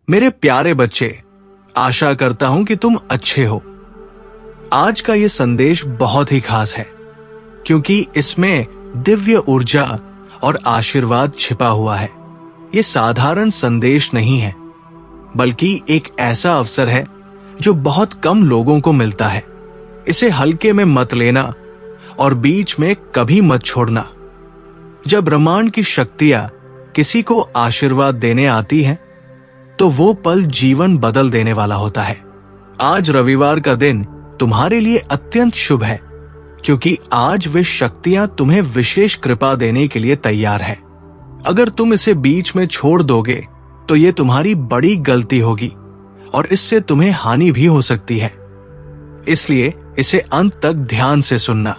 मेरे प्यारे बच्चे, आशा करता हूं कि तुम अच्छे हो। आज का ये संदेश बहुत ही खास है क्योंकि इसमें दिव्य ऊर्जा और आशीर्वाद छिपा हुआ है। ये साधारण संदेश नहीं है, बल्कि एक ऐसा अवसर है जो बहुत कम लोगों को मिलता है। इसे हल्के में मत लेना और बीच में कभी मत छोड़ना। जब ब्रह्मांड की शक्तियां किसी को आशीर्वाद देने आती हैं, तो वो पल जीवन बदल देने वाला होता है। आज रविवार का दिन तुम्हारे लिए अत्यंत शुभ है क्योंकि आज वे शक्तियां तुम्हें विशेष कृपा देने के लिए तैयार है। अगर तुम इसे बीच में छोड़ दोगे तो ये तुम्हारी बड़ी गलती होगी और इससे तुम्हें हानि भी हो सकती है। इसलिए इसे अंत तक ध्यान से सुनना।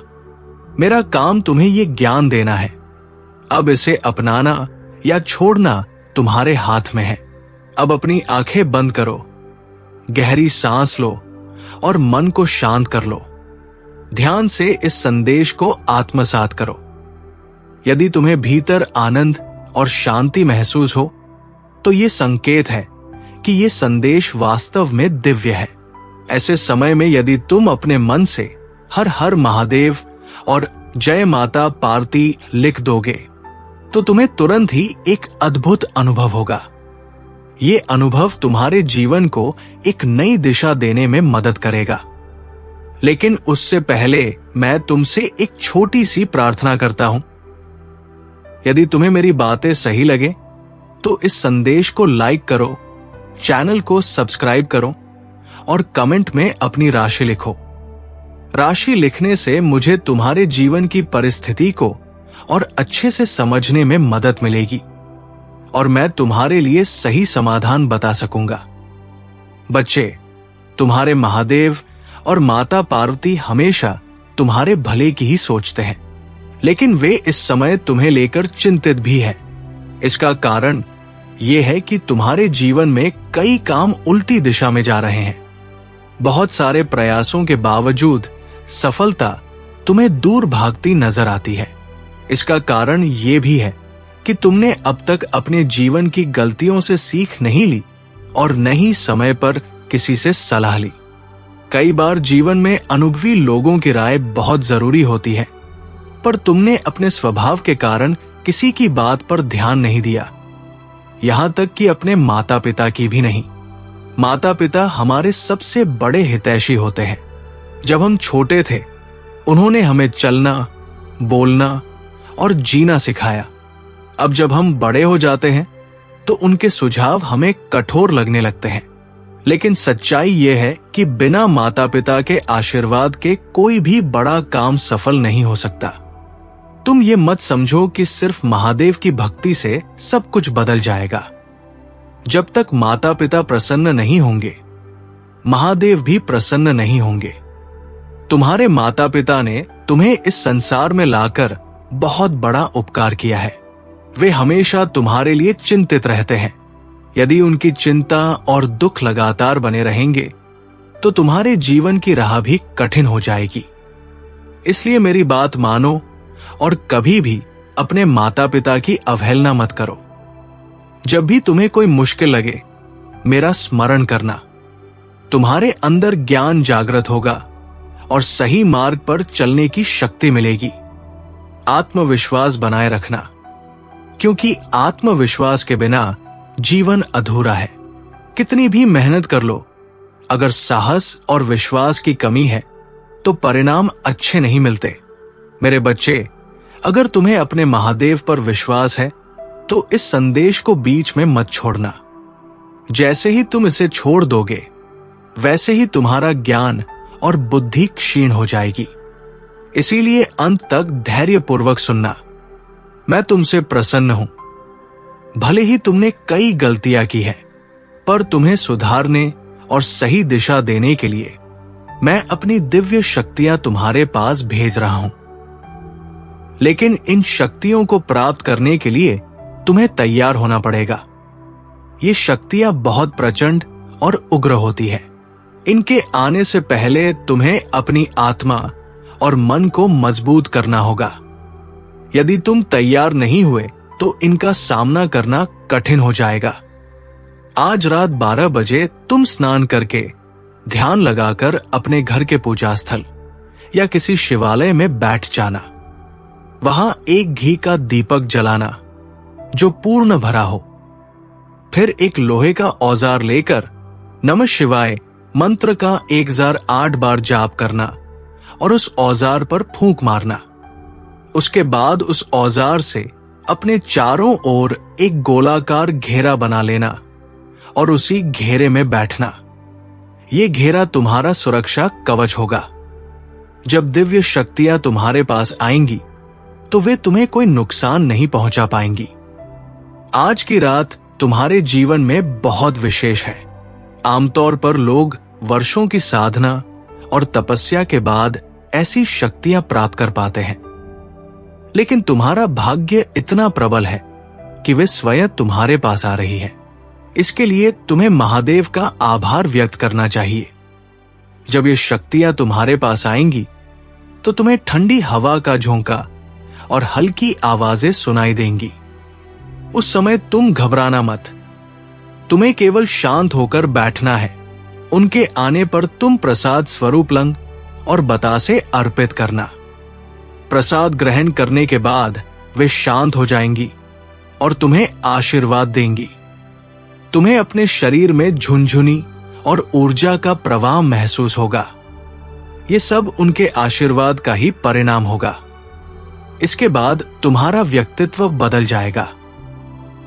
मेरा काम तुम्हें ये ज्ञान देना है। अब इसे अपनाना या छोड़ना तुम्हारे हाथ में है। अब अपनी आंखें बंद करो, गहरी सांस लो और मन को शांत कर लो। ध्यान से इस संदेश को आत्मसात करो। यदि तुम्हें भीतर आनंद और शांति महसूस हो तो ये संकेत है कि ये संदेश वास्तव में दिव्य है। ऐसे समय में यदि तुम अपने मन से हर हर महादेव और जय माता पार्वती लिख दोगे तो तुम्हें तुरंत ही एक अद्भुत अनुभव होगा। ये अनुभव तुम्हारे जीवन को एक नई दिशा देने में मदद करेगा। लेकिन उससे पहले मैं तुमसे एक छोटी सी प्रार्थना करता हूं। यदि तुम्हें मेरी बातें सही लगे तो इस संदेश को लाइक करो, चैनल को सब्सक्राइब करो और कमेंट में अपनी राशि लिखो। राशि लिखने से मुझे तुम्हारे जीवन की परिस्थिति को और अच्छे से समझने में मदद मिलेगी और मैं तुम्हारे लिए सही समाधान बता सकूंगा। बच्चे, तुम्हारे महादेव और माता पार्वती हमेशा तुम्हारे भले की ही सोचते हैं, लेकिन वे इस समय तुम्हें लेकर चिंतित भी हैं। इसका कारण यह है कि तुम्हारे जीवन में कई काम उल्टी दिशा में जा रहे हैं। बहुत सारे प्रयासों के बावजूद सफलता तुम्हें दूर भागती नजर आती है। इसका कारण यह भी है कि तुमने अब तक अपने जीवन की गलतियों से सीख नहीं ली और न ही समय पर किसी से सलाह ली। कई बार जीवन में अनुभवी लोगों की राय बहुत जरूरी होती है, पर तुमने अपने स्वभाव के कारण किसी की बात पर ध्यान नहीं दिया, यहां तक कि अपने माता पिता की भी नहीं। माता पिता हमारे सबसे बड़े हितैषी होते हैं। जब हम छोटे थे, उन्होंने हमें चलना, बोलना और जीना सिखाया। अब जब हम बड़े हो जाते हैं तो उनके सुझाव हमें कठोर लगने लगते हैं। लेकिन सच्चाई यह है कि बिना माता पिता के आशीर्वाद के कोई भी बड़ा काम सफल नहीं हो सकता। तुम ये मत समझो कि सिर्फ महादेव की भक्ति से सब कुछ बदल जाएगा। जब तक माता पिता प्रसन्न नहीं होंगे, महादेव भी प्रसन्न नहीं होंगे। तुम्हारे माता पिता ने तुम्हें इस संसार में लाकर बहुत बड़ा उपकार किया है। वे हमेशा तुम्हारे लिए चिंतित रहते हैं। यदि उनकी चिंता और दुख लगातार बने रहेंगे तो तुम्हारे जीवन की राह भी कठिन हो जाएगी। इसलिए मेरी बात मानो और कभी भी अपने माता पिता की अवहेलना मत करो। जब भी तुम्हें कोई मुश्किल लगे, मेरा स्मरण करना। तुम्हारे अंदर ज्ञान जागृत होगा और सही मार्ग पर चलने की शक्ति मिलेगी। आत्मविश्वास बनाए रखना, क्योंकि आत्मविश्वास के बिना जीवन अधूरा है। कितनी भी मेहनत कर लो, अगर साहस और विश्वास की कमी है तो परिणाम अच्छे नहीं मिलते। मेरे बच्चे, अगर तुम्हें अपने महादेव पर विश्वास है तो इस संदेश को बीच में मत छोड़ना। जैसे ही तुम इसे छोड़ दोगे, वैसे ही तुम्हारा ज्ञान और बुद्धि क्षीण हो जाएगी। इसीलिए अंत तक धैर्यपूर्वक सुनना। मैं तुमसे प्रसन्न हूं। भले ही तुमने कई गलतियां की हैं, पर तुम्हें सुधारने और सही दिशा देने के लिए मैं अपनी दिव्य शक्तियां तुम्हारे पास भेज रहा हूं। लेकिन इन शक्तियों को प्राप्त करने के लिए तुम्हें तैयार होना पड़ेगा। ये शक्तियां बहुत प्रचंड और उग्र होती हैं। इनके आने से पहले तुम्हें अपनी आत्मा और मन को मजबूत करना होगा। यदि तुम तैयार नहीं हुए तो इनका सामना करना कठिन हो जाएगा। आज रात 12 बजे तुम स्नान करके ध्यान लगाकर अपने घर के पूजा स्थल या किसी शिवालय में बैठ जाना। वहां एक घी का दीपक जलाना जो पूर्ण भरा हो। फिर एक लोहे का औजार लेकर नमः शिवाय मंत्र का 1008 बार जाप करना और उस औजार पर फूंक मारना। उसके बाद उस औजार से अपने चारों ओर एक गोलाकार घेरा बना लेना और उसी घेरे में बैठना। यह घेरा तुम्हारा सुरक्षा कवच होगा। जब दिव्य शक्तियां तुम्हारे पास आएंगी तो वे तुम्हें कोई नुकसान नहीं पहुंचा पाएंगी। आज की रात तुम्हारे जीवन में बहुत विशेष है। आमतौर पर लोग वर्षों की साधना और तपस्या के बाद ऐसी शक्तियां प्राप्त कर पाते हैं, लेकिन तुम्हारा भाग्य इतना प्रबल है कि वे स्वयं तुम्हारे पास आ रही है। इसके लिए तुम्हें महादेव का आभार व्यक्त करना चाहिए। जब ये शक्तियां तुम्हारे पास आएंगी तो तुम्हें ठंडी हवा का झोंका और हल्की आवाजें सुनाई देंगी। उस समय तुम घबराना मत। तुम्हें केवल शांत होकर बैठना है। उनके आने पर तुम प्रसाद स्वरूप लंग और बतासे अर्पित करना। प्रसाद ग्रहण करने के बाद वे शांत हो जाएंगी और तुम्हें आशीर्वाद देंगी। तुम्हें अपने शरीर में झुनझुनी और ऊर्जा का प्रवाह महसूस होगा। ये सब उनके आशीर्वाद का ही परिणाम होगा। इसके बाद तुम्हारा व्यक्तित्व बदल जाएगा।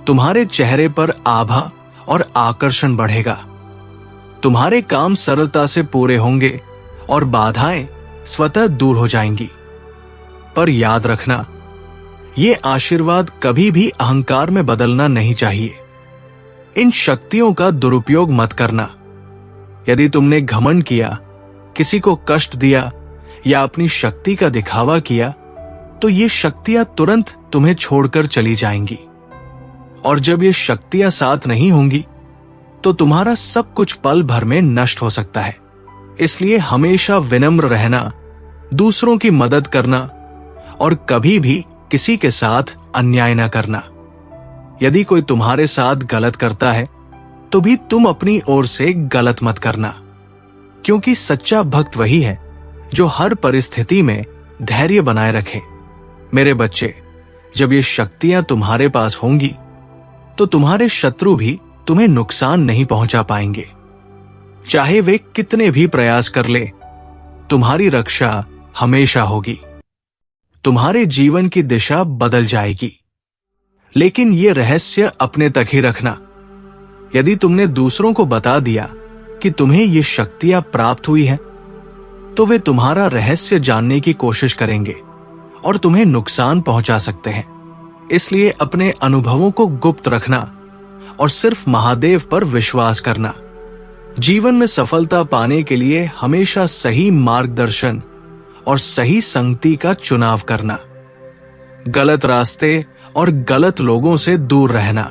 तुम्हारे चेहरे पर आभा और आकर्षण बढ़ेगा। तुम्हारे काम सरलता से पूरे होंगे और बाधाएं स्वतः दूर हो जाएंगी। पर याद रखना, ये आशीर्वाद कभी भी अहंकार में बदलना नहीं चाहिए। इन शक्तियों का दुरुपयोग मत करना। यदि तुमने घमंड किया, किसी को कष्ट दिया या अपनी शक्ति का दिखावा किया, तो ये शक्तियां तुरंत तुम्हें छोड़कर चली जाएंगी। और जब ये शक्तियां साथ नहीं होंगी तो तुम्हारा सब कुछ पल भर में नष्ट हो सकता है। इसलिए हमेशा विनम्र रहना, दूसरों की मदद करना और कभी भी किसी के साथ अन्याय न करना। यदि कोई तुम्हारे साथ गलत करता है तो भी तुम अपनी ओर से गलत मत करना, क्योंकि सच्चा भक्त वही है जो हर परिस्थिति में धैर्य बनाए रखे। मेरे बच्चे, जब ये शक्तियां तुम्हारे पास होंगी तो तुम्हारे शत्रु भी तुम्हें नुकसान नहीं पहुंचा पाएंगे। चाहे वे कितने भी प्रयास कर ले, तुम्हारी रक्षा हमेशा होगी। तुम्हारे जीवन की दिशा बदल जाएगी। लेकिन ये रहस्य अपने तक ही रखना। यदि तुमने दूसरों को बता दिया कि तुम्हें ये शक्तियां प्राप्त हुई हैं, तो वे तुम्हारा रहस्य जानने की कोशिश करेंगे और तुम्हें नुकसान पहुंचा सकते हैं। इसलिए अपने अनुभवों को गुप्त रखना और सिर्फ महादेव पर विश्वास करना। जीवन में सफलता पाने के लिए हमेशा सही मार्गदर्शन और सही संगति का चुनाव करना। गलत रास्ते और गलत लोगों से दूर रहना।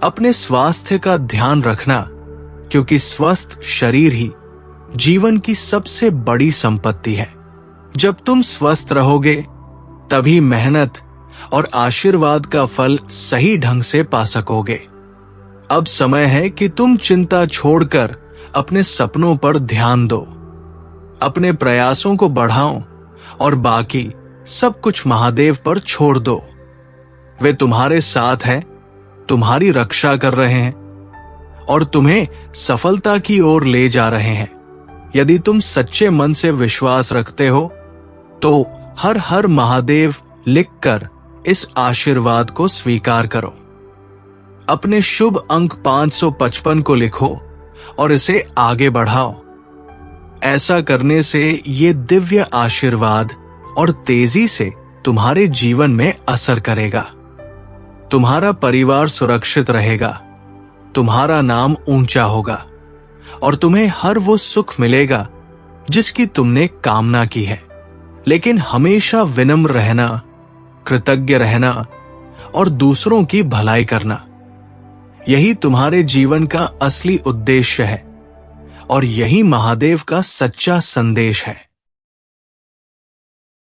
अपने स्वास्थ्य का ध्यान रखना, क्योंकि स्वस्थ शरीर ही जीवन की सबसे बड़ी संपत्ति है। जब तुम स्वस्थ रहोगे तभी मेहनत और आशीर्वाद का फल सही ढंग से पा सकोगे। अब समय है कि तुम चिंता छोड़कर अपने सपनों पर ध्यान दो। अपने प्रयासों को बढ़ाओ और बाकी सब कुछ महादेव पर छोड़ दो। वे तुम्हारे साथ हैं, तुम्हारी रक्षा कर रहे हैं और तुम्हें सफलता की ओर ले जा रहे हैं। यदि तुम सच्चे मन से विश्वास रखते हो तो हर हर महादेव लिखकर इस आशीर्वाद को स्वीकार करो। अपने शुभ अंक 555 को लिखो और इसे आगे बढ़ाओ। ऐसा करने से ये दिव्य आशीर्वाद और तेजी से तुम्हारे जीवन में असर करेगा। तुम्हारा परिवार सुरक्षित रहेगा, तुम्हारा नाम ऊंचा होगा और तुम्हें हर वो सुख मिलेगा जिसकी तुमने कामना की है। लेकिन हमेशा विनम्र रहना, कृतज्ञ रहना और दूसरों की भलाई करना, यही तुम्हारे जीवन का असली उद्देश्य है और यही महादेव का सच्चा संदेश है।